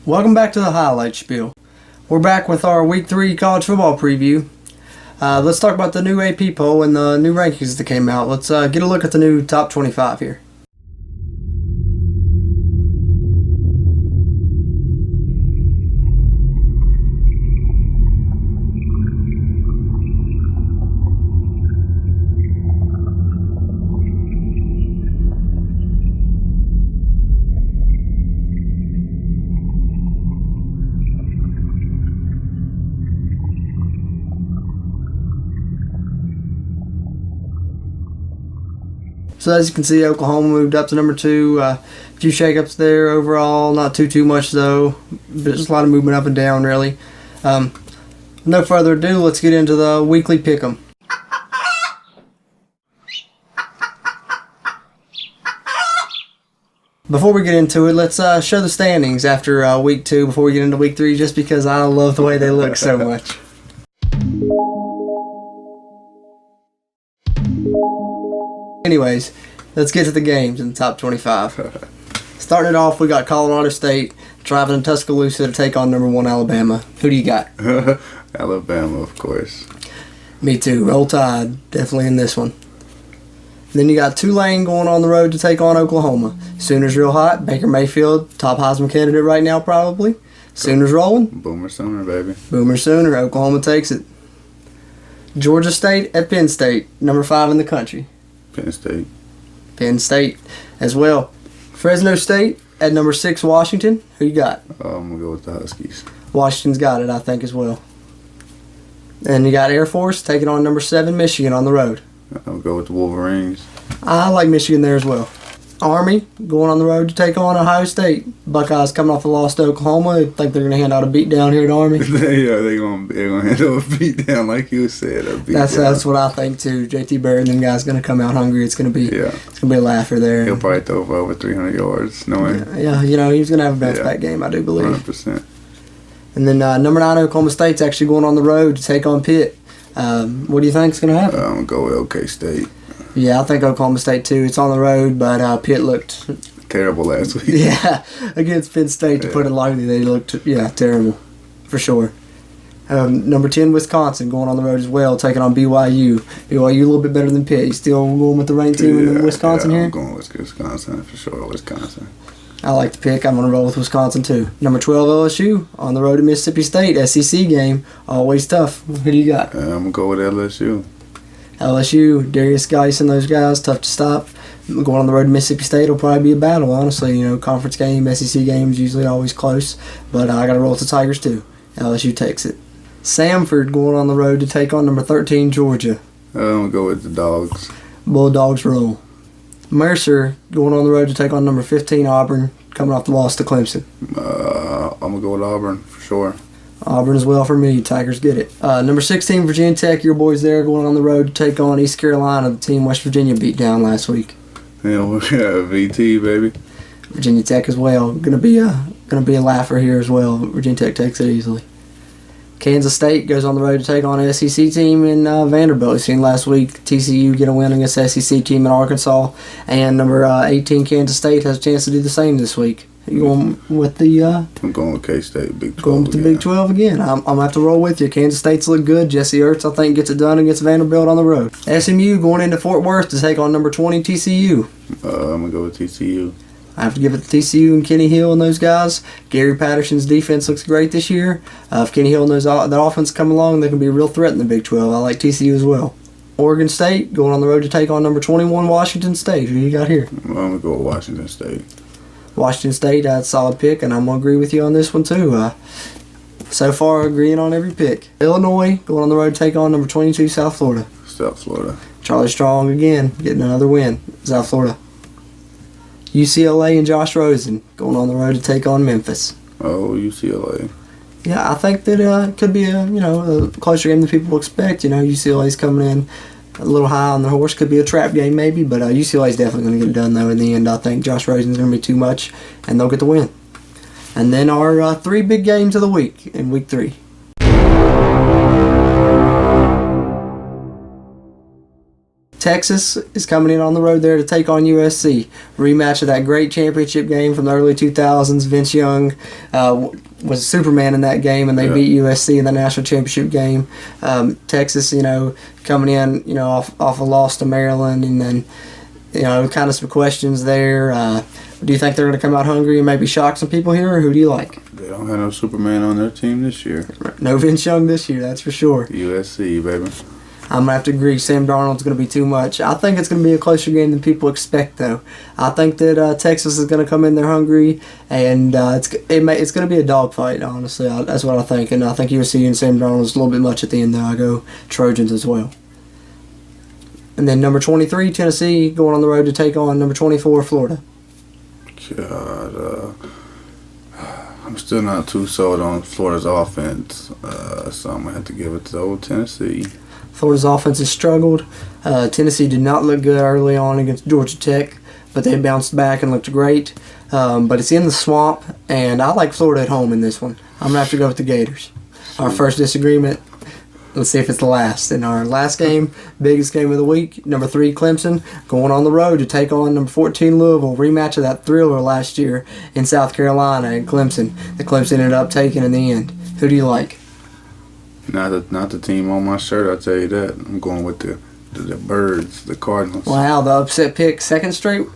Welcome back to the Highlight Spiel. We're back with our Week 3 college football preview. Let's talk about the new AP poll and the new rankings that came out. Let's get a look at the new top 25 here. So as you can see, Oklahoma moved up to number 2. A few shakeups there overall, not too much though. But just a lot of movement up and down really. No further ado, let's get into the weekly pick'em. Before we get into it, let's show the standings after week 2 before we get into week 3, just because I love the way they look so much. Anyways, let's get to the games in the top 25. Starting it off, we got Colorado State traveling to Tuscaloosa to take on number 1 Alabama. Who do you got? Alabama, of course. Me too. Roll Tide, definitely in this one. Then you got Tulane going on the road to take on Oklahoma. Sooners real hot. Baker Mayfield, top Heisman candidate right now probably. Sooners rolling. Boomer Sooner, baby. Boomer Sooner. Oklahoma takes it. Georgia State at Penn State, number 5 in the country. Penn State. Penn State as well. Fresno State at number 6 Washington. Who you got? I'm going to go with the Huskies. Washington's got it, I think, as well. And you got Air Force taking on number 7 Michigan on the road. I'll go with the Wolverines. I like Michigan there as well. Army going on the road to take on Ohio State. Buckeyes coming off a loss to Oklahoma. I think they're going to hand out a beat down here at Army. They're going to hand out a beat down, like you said. That's what I think too. JT Barrett and them guys going to come out hungry. It's going to be a laugher there. He'll probably throw for over 300 yards. Yeah, he's going to have a bounce back game, I do believe. 100%. And then number 9 Oklahoma State's actually going on the road to take on Pitt. What do you think is going to happen? I'm going to go with OK State. Yeah, I think Oklahoma State too. It's on the road, but Pitt looked terrible last week. Yeah, against Penn State, to put it lightly, they looked terrible, for sure. Number 10 Wisconsin going on the road as well, taking on BYU. BYU a little bit better than Pitt. You still going with the ranked team in Wisconsin here? I'm going with Wisconsin for sure. Wisconsin. I like the pick. I'm going to roll with Wisconsin too. Number 12 LSU on the road to Mississippi State. SEC game, always tough. Who do you got? I'm going to go with LSU. LSU, Darius Geis and those guys, tough to stop. Going on the road to Mississippi State will probably be a battle, honestly. Conference game, SEC games, usually always close. But I got to roll with the Tigers, too. LSU takes it. Samford going on the road to take on number 13, Georgia. I'm going to go with the Dogs. Bulldogs roll. Mercer going on the road to take on number 15, Auburn, coming off the loss to Clemson. I'm going to go with Auburn, for sure. Auburn as well for me. Tigers get it. Number 16, Virginia Tech. Your boys there going on the road to take on East Carolina, the team West Virginia beat down last week. Yeah, VT, baby. Virginia Tech as well. Gonna be a laugher here as well. Virginia Tech takes it easily. Kansas State goes on the road to take on an SEC team in Vanderbilt. We've seen last week TCU get a win against the SEC team in Arkansas, and number 18 Kansas State has a chance to do the same this week. You going with the? I'm going with K-State, Big 12. Going with the Big 12 again. I'm gonna have to roll with you. Kansas State's look good. Jesse Ertz, I think, gets it done against Vanderbilt on the road. SMU going into Fort Worth to take on number 20 TCU. I'm gonna go with TCU. I have to give it to TCU and Kenny Hill and those guys. Gary Patterson's defense looks great this year. If Kenny Hill and that offense come along, they can be a real threat in the Big 12. I like TCU as well. Oregon State going on the road to take on number 21 Washington State. Who do you got here? I'm gonna go with Washington State. Washington State, that's a solid pick, and I'm going to agree with you on this one too. So far, agreeing on every pick. Illinois going on the road to take on number 22 South Florida. South Florida. Charlie Strong again, getting another win. South Florida. UCLA and Josh Rosen going on the road to take on Memphis. Oh, UCLA. Yeah, I think that it could be a closer game than people expect. UCLA's coming in a little high on the horse. Could be a trap game maybe, but UCLA's definitely going to get it done though in the end. I think Josh Rosen's going to be too much, and they'll get the win. And then our 3 big games of the week in week 3. Texas is coming in on the road there to take on USC. Rematch of that great championship game from the early 2000s. Vince Young was Superman in that game, and they beat USC in the national championship game. Texas, coming in, off a loss to Maryland, and then, kind of some questions there. Do you think they're going to come out hungry and maybe shock some people here, or who do you like? They don't have no Superman on their team this year. No Vince Young this year, that's for sure. USC, baby. I'm going to have to agree. Sam Darnold's going to be too much. I think it's going to be a closer game than people expect, though. I think that Texas is going to come in there hungry, and it's going to be a dogfight, honestly. That's what I think. And I think USC and Sam Darnold is a little bit much at the end, though. I go Trojans as well. And then number 23, Tennessee, going on the road to take on number 24, Florida. God, I'm still not too sold on Florida's offense, so I'm going to have to give it to old Tennessee. Florida's offense has struggled. Tennessee did not look good early on against Georgia Tech, but they bounced back and looked great. But it's in the swamp, and I like Florida at home in this one. I'm going to have to go with the Gators. Our first disagreement, let's see if it's the last. In our last game, biggest game of the week, number 3 Clemson, going on the road to take on number 14 Louisville, rematch of that thriller last year in South Carolina and Clemson. The Clemson ended up taking in the end. Who do you like? Not the team on my shirt, I'll tell you that. I'm going with the Birds, the Cardinals. Wow, the upset pick. Second straight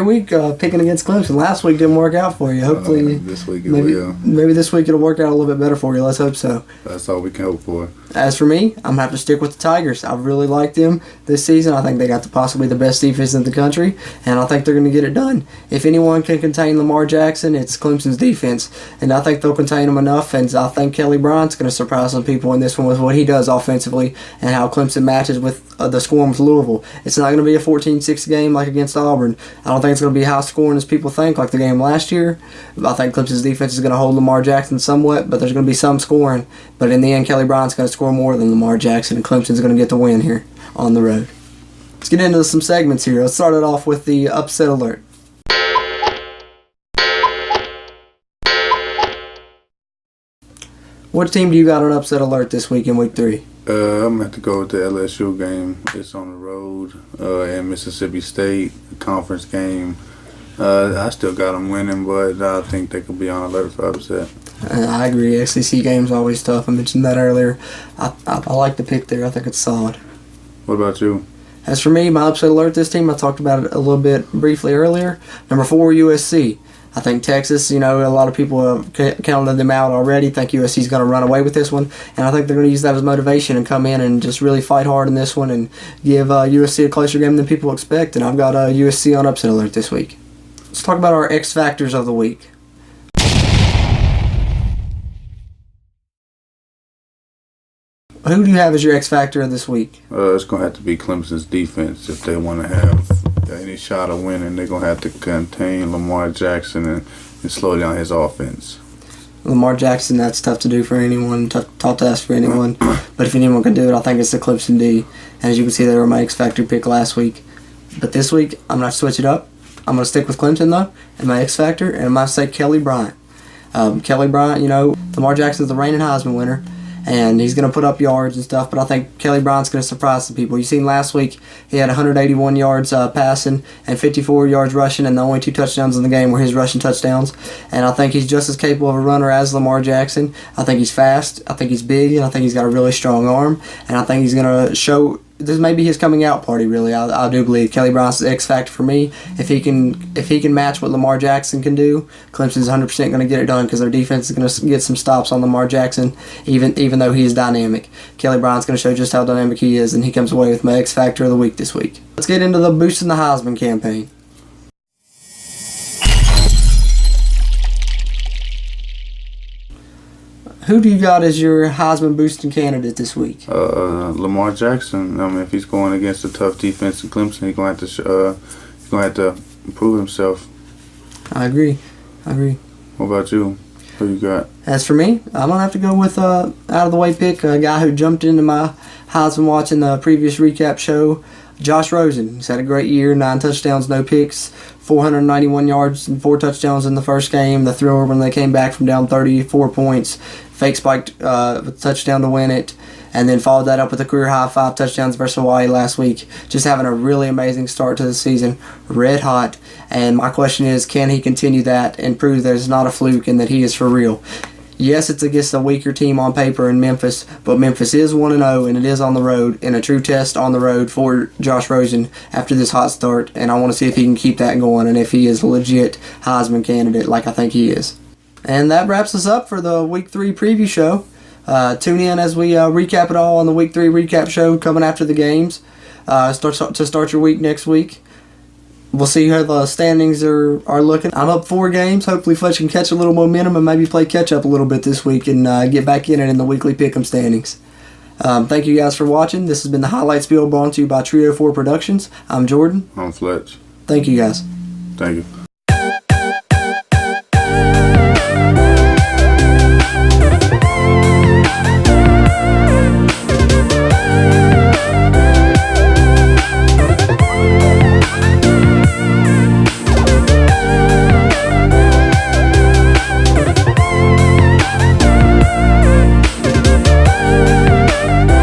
week picking against Clemson. Last week didn't work out for you. Hopefully this week it will. Maybe this week it'll work out a little bit better for you. Let's hope so. That's all we can hope for. As for me, I'm going to have to stick with the Tigers. I really like them this season. I think they got possibly the best defense in the country, and I think they're going to get it done. If anyone can contain Lamar Jackson, it's Clemson's defense, and I think they'll contain him enough, and I think Kelly Bryant's going to surprise some people in this one with what he does offensively and how Clemson matches with the scoring with Louisville. It's not going to be a 14-6 game like against Auburn. I don't think it's going to be high scoring as people think, like the game last year. I think Clemson's defense is going to hold Lamar Jackson somewhat, but there's going to be some scoring. But in the end, Kelly Bryant's going to score more than Lamar Jackson, and Clemson's going to get the win here on the road. Let's get into some segments here. Let's start it off with the upset alert. What team do you got on upset alert this week in week 3? I'm going to have to go with the LSU game. It's on the road in Mississippi State, conference game. I still got them winning, but I think they could be on alert for upset. I agree. SEC game's always tough. I mentioned that earlier. I like the pick there. I think it's solid. What about you? As for me, my upset alert this team, I talked about it a little bit briefly earlier. Number 4, USC. I think Texas, a lot of people have counted them out already. Think USC's going to run away with this one. And I think they're going to use that as motivation and come in and just really fight hard in this one and give USC a closer game than people expect. And I've got USC on upset alert this week. Let's talk about our X Factors of the week. Who do you have as your X Factor of this week? It's going to have to be Clemson's defense. If they want to have any shot of winning, they're going to have to contain Lamar Jackson and slow down his offense. Lamar Jackson, that's tough to do for anyone, tough to ask for anyone. But if anyone can do it, I think it's the Clemson D. And as you can see, they were my X Factor pick last week. But this week, I'm going to switch it up. I'm going to stick with Clemson, though, and my X Factor, and I'm going to say Kelly Bryant. Kelly Bryant, Lamar Jackson's the reigning Heisman winner, and he's going to put up yards and stuff, but I think Kelly Bryant's going to surprise some people. You seen last week, he had 181 yards passing and 54 yards rushing, and the only 2 touchdowns in the game were his rushing touchdowns. And I think he's just as capable of a runner as Lamar Jackson. I think he's fast, I think he's big, and I think he's got a really strong arm, and I think he's going to show. This may be his coming out party, really. I do believe Kelly Bryant's the X factor for me. If he can match what Lamar Jackson can do, Clemson's 100% going to get it done because their defense is going to get some stops on Lamar Jackson, even though he is dynamic. Kelly Bryant's going to show just how dynamic he is, and he comes away with my X factor of the week this week. Let's get into the Boosting the Heisman campaign. Who do you got as your Heisman boosting candidate this week? Lamar Jackson. I mean, if he's going against a tough defense in Clemson, he's going to have to improve himself. I agree. What about you? Who you got? As for me, I'm gonna have to go with out of the way pick, a guy who jumped into my Heisman watch in the previous recap show. Josh Rosen, he's had a great year, 9 touchdowns, no picks, 491 yards and 4 touchdowns in the first game. The thriller when they came back from down 34 points, fake spiked with a touchdown to win it, and then followed that up with a career-high 5 touchdowns versus Hawaii last week. Just having a really amazing start to the season, red hot, and my question is, can he continue that and prove that it's not a fluke and that he is for real? Yes, it's against a weaker team on paper in Memphis, but Memphis is 1-0, and it is on the road, and a true test on the road for Josh Rosen after this hot start, and I want to see if he can keep that going and if he is a legit Heisman candidate like I think he is. And that wraps us up for the Week 3 preview show. Tune in as we recap it all on the Week 3 recap show coming after the games to start your week next week. We'll see how the standings are looking. I'm up 4 games. Hopefully Fletch can catch a little momentum and maybe play catch-up a little bit this week and get back in it in the weekly pick'em standings. Thank you guys for watching. This has been the Highlight Spiel brought to you by Trio 4 Productions. I'm Jordan. I'm Fletch. Thank you guys. Thank you.